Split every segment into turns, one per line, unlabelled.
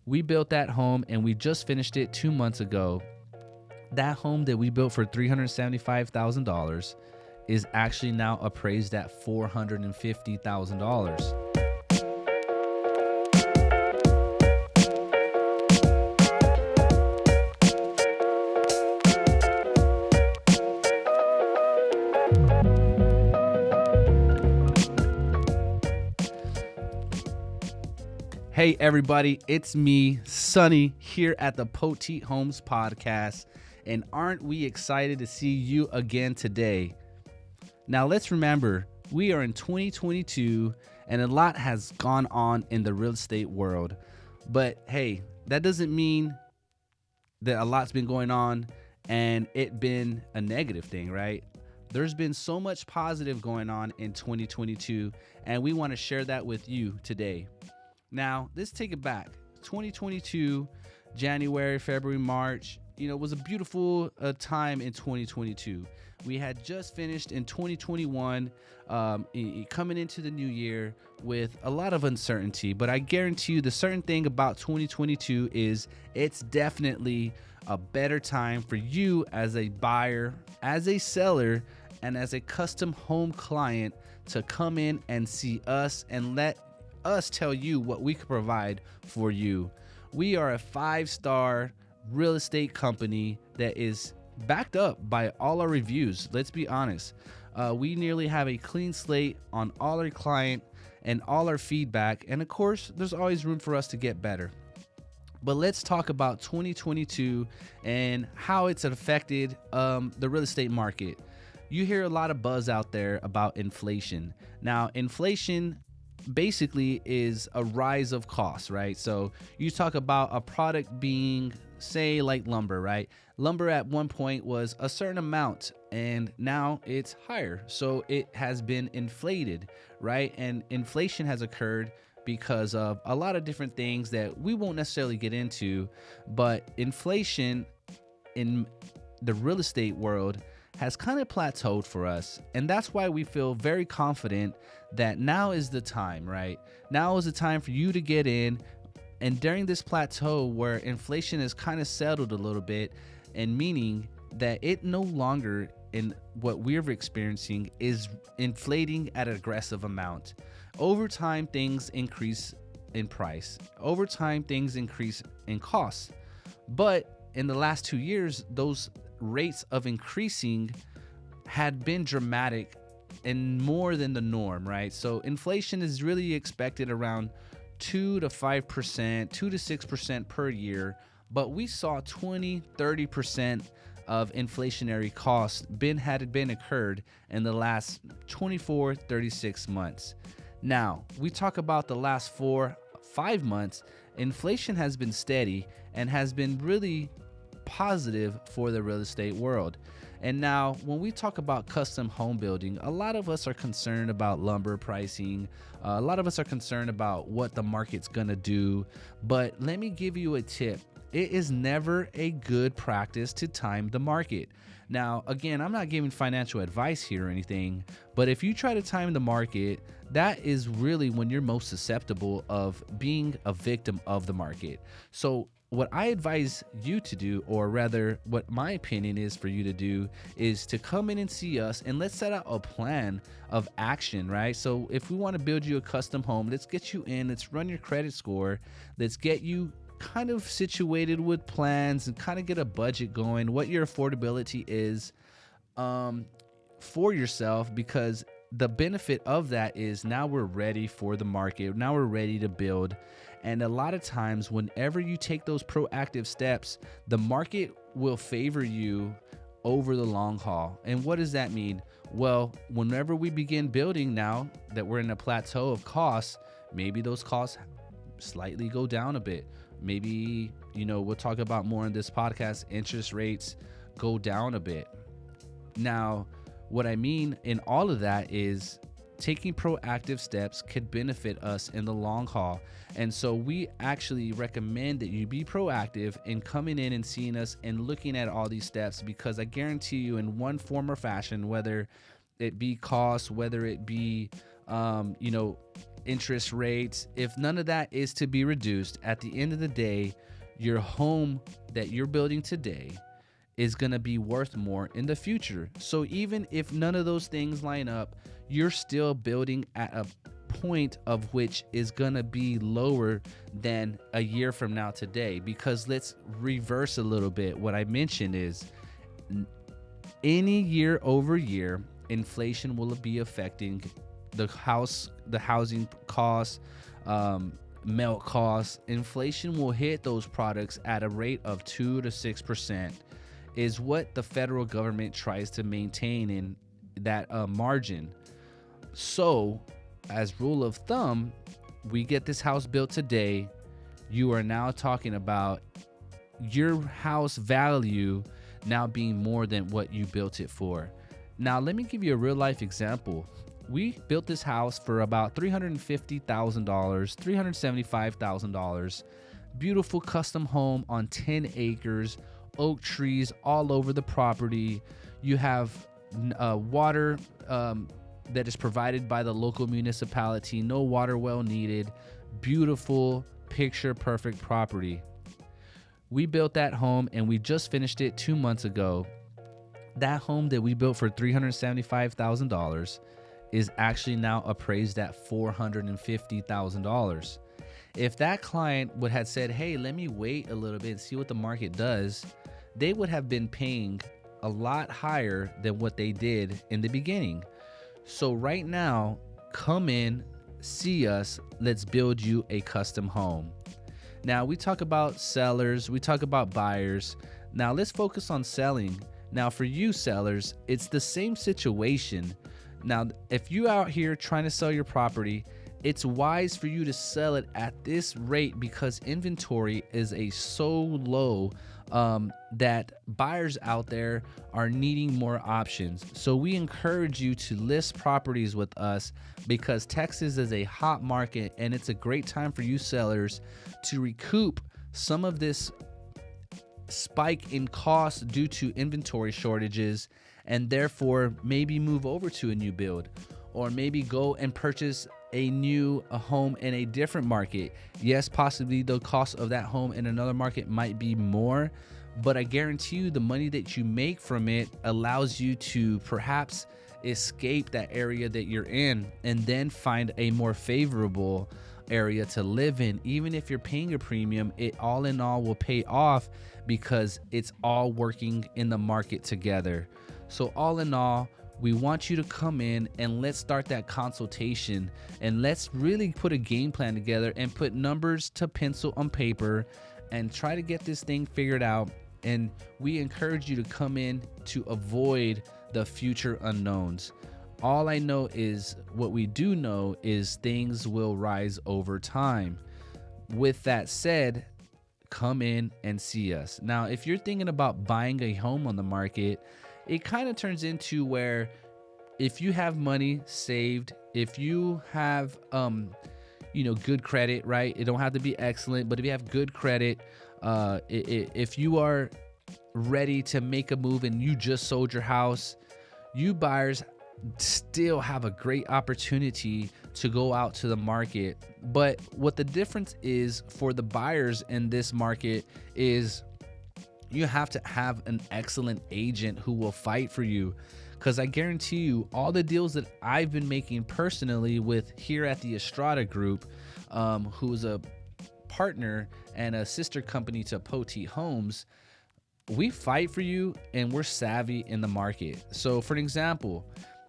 We built that home and we just finished it 2 months ago. That home that we built for $375,000 is actually now appraised at $450,000. Hey everybody, it's me, Sonny, here at the Poteet Homes podcast, and aren't we excited to see you again today? Now let's remember, we are in 2022 and a lot has gone on in the real estate world, but hey, that doesn't mean that a lot's been going on and it been a negative thing, right? There's been so much positive going on in 2022, and we want to share that with you today. Now, let's take it back. 2022, January, February, March, was a beautiful time in 2022. We had just finished in 2021, coming into the new year with a lot of uncertainty. But I guarantee you the certain thing about 2022 is it's definitely a better time for you as a buyer, as a seller, and as a custom home client to come in and see us and let us tell you what we can provide for you. We are a 5-star real estate company that is backed up by all our reviews. Let's be honest. We nearly have a clean slate on all our client and all our feedback. And of course, there's always room for us to get better. But let's talk about 2022 and how it's affected the real estate market. You hear a lot of buzz out there about inflation. Now, inflation basically is a rise of costs, right? So you talk about a product being, say, like lumber, right? Lumber at one point was a certain amount and now it's higher. So it has been inflated, right? And inflation has occurred because of a lot of different things that we won't necessarily get into, but inflation in the real estate world has kind of plateaued for us. And that's why we feel very confident that now is the time, right? Now is the time for you to get in. And during this plateau where inflation has kind of settled a little bit, and meaning that it no longer in what we're experiencing is inflating at an aggressive amount. Over time, things increase in price. Over time, things increase in costs. But in the last 2 years, those rates of increasing had been dramatic and more than the norm, right? So inflation is really expected around 2 to 5%, 2 to 6% per year, but we saw 20-30% of inflationary costs had been occurred in the last 24-36 months. Now, we talk about the last 4-5 months, inflation has been steady and has been really positive for the real estate world. And now when we talk about custom home building, a lot of us are concerned about lumber pricing. A lot of us are concerned about what the market's gonna do. But let me give you a tip. It is never a good practice to time the market. Now, again, I'm not giving financial advice here or anything, but if you try to time the market, that is really when you're most susceptible of being a victim of the market. So what I advise you to do, or rather what my opinion is for you to do, is to come in and see us and let's set out a plan of action, right? So if we want to build you a custom home, let's get you in, let's run your credit score, let's get you kind of situated with plans and kind of get a budget going, what your affordability is for yourself, because the benefit of that is now we're ready for the market. Now we're ready to build. And a lot of times, whenever you take those proactive steps, the market will favor you over the long haul. And what does that mean? Well, whenever we begin building now that we're in a plateau of costs, maybe those costs slightly go down a bit. Maybe, we'll talk about more in this podcast, interest rates go down a bit. Now, what I mean in all of that is taking proactive steps could benefit us in the long haul. And so we actually recommend that you be proactive in coming in and seeing us and looking at all these steps, because I guarantee you in one form or fashion, whether it be cost, whether it be, interest rates, if none of that is to be reduced, at the end of the day, your home that you're building today is going to be worth more in the future. So even if none of those things line up, you're still building at a point of which is going to be lower than a year from now today. Because let's reverse a little bit. What I mentioned is any year over year, inflation will be affecting the housing costs, milk costs. Inflation will hit those products at a rate of 2 to 6%, is what the federal government tries to maintain in that margin. So, as rule of thumb, we get this house built today. You are now talking about your house value now being more than what you built it for. Now, let me give you a real life example. We built this house for about $350,000, $375,000. Beautiful custom home on 10 acres, oak trees all over the property. You have water that is provided by the local municipality, no water well needed. Beautiful, picture perfect property. We built that home and we just finished it 2 months ago. That home that we built for $375,000 is actually now appraised at $450,000. If that client would have said, hey, let me wait a little bit and see what the market does, they would have been paying a lot higher than what they did in the beginning. So right now, come in, see us, let's build you a custom home. Now, we talk about sellers, we talk about buyers. Now, let's focus on selling. Now, for you sellers, it's the same situation. Now, if you out here trying to sell your property, it's wise for you to sell it at this rate because inventory is so low that buyers out there are needing more options. So we encourage you to list properties with us because Texas is a hot market and it's a great time for you sellers to recoup some of this spike in cost due to inventory shortages and therefore maybe move over to a new build or maybe go and purchase a home in a different market. Yes, possibly the cost of that home in another market might be more, but I guarantee you the money that you make from it allows you to perhaps escape that area that you're in and then find a more favorable area to live in. Even if you're paying a premium, it all in all will pay off because it's all working in the market together. So all in all, we want you to come in and let's start that consultation and let's really put a game plan together and put numbers to pencil on paper and try to get this thing figured out. And we encourage you to come in to avoid the future unknowns. All I know is what we do know is things will rise over time. With that said, come in and see us. Now, if you're thinking about buying a home on the market, it kind of turns into where if you have money saved, if you have, good credit, right? It don't have to be excellent, but if you have good credit, if you are ready to make a move and you just sold your house, you buyers still have a great opportunity to go out to the market. But what the difference is for the buyers in this market is you have to have an excellent agent who will fight for you. Because I guarantee you all the deals that I've been making personally with here at the Estrada Group, who's a partner and a sister company to Poteet Homes, we fight for you and we're savvy in the market. So for an example,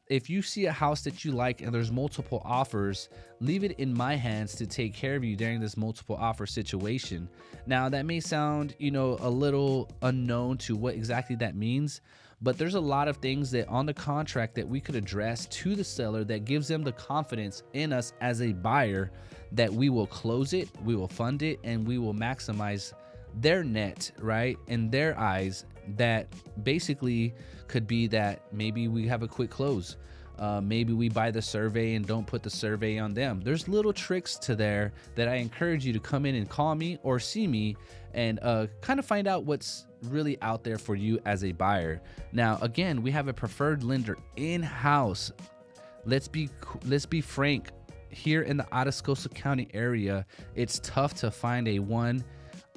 if you see a house that you like and there's multiple offers, leave it in my hands to take care of you during this multiple offer situation. Now, that may sound, a little unknown to what exactly that means, but there's a lot of things that on the contract that we could address to the seller that gives them the confidence in us as a buyer that we will close it, we will fund it, and we will maximize their net, right, in their eyes. That basically could be that maybe we have a quick close. Maybe we buy the survey and don't put the survey on them. There's little tricks to there that I encourage you to come in and call me or see me and kind of find out what's really out there for you as a buyer. Now, again, we have a preferred lender in-house. Let's be frank. here in the Atascosa County area, it's tough to find a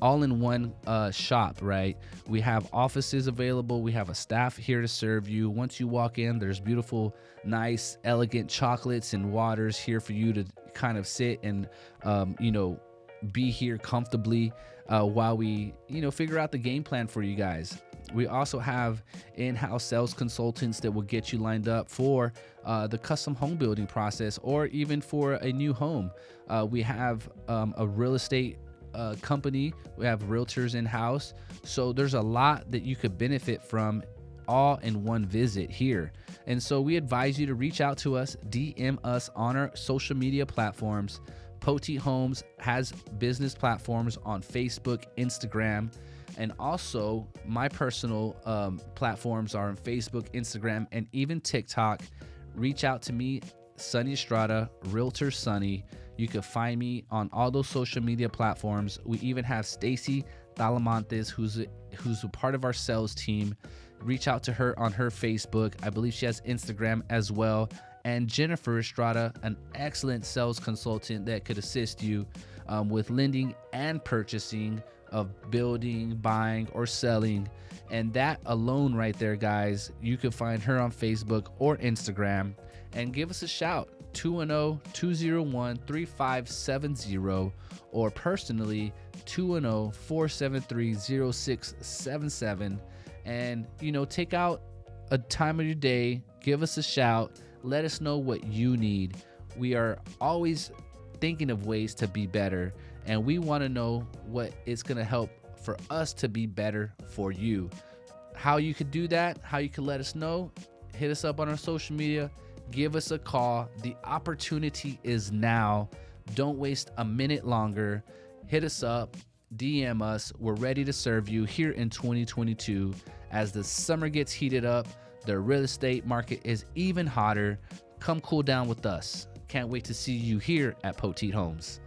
all-in-one shop, right? We have offices available. We have a staff here to serve you. Once you walk in, there's beautiful, nice, elegant chocolates and waters here for you to kind of sit and, be here comfortably while we, figure out the game plan for you guys. We also have in-house sales consultants that will get you lined up for the custom home building process, or even for a new home. We have a real estate company. We have realtors in-house. So there's a lot that you could benefit from all in one visit here. And so we advise you to reach out to us, DM us on our social media platforms. Poteet Homes has business platforms on Facebook, Instagram, and also my personal platforms are on Facebook, Instagram, and even TikTok. Reach out to me, Sonny Estrada, Realtor Sonny. You can find me on all those social media platforms. We even have Stacy Talamantes, who's a part of our sales team. Reach out to her on her Facebook. I believe she has Instagram as well. And Jennifer Estrada, an excellent sales consultant that could assist you with lending and purchasing of building, buying, or selling. And that alone right there, guys, you can find her on Facebook or Instagram. And give us a shout, 210-201-3570, or personally 210-473-0677. And take out a time of your day, give us a shout, let us know what you need. We are always thinking of ways to be better, and we want to know what it's going to help for us to be better for you. How you could do that, how you could let us know, hit us up on our social media, give us a call. The opportunity is now. Don't waste a minute longer. Hit us up, DM us. We're ready to serve you here in 2022. As the summer gets heated up, the real estate market is even hotter. Come cool down with us. Can't wait to see you here at Poteet Homes.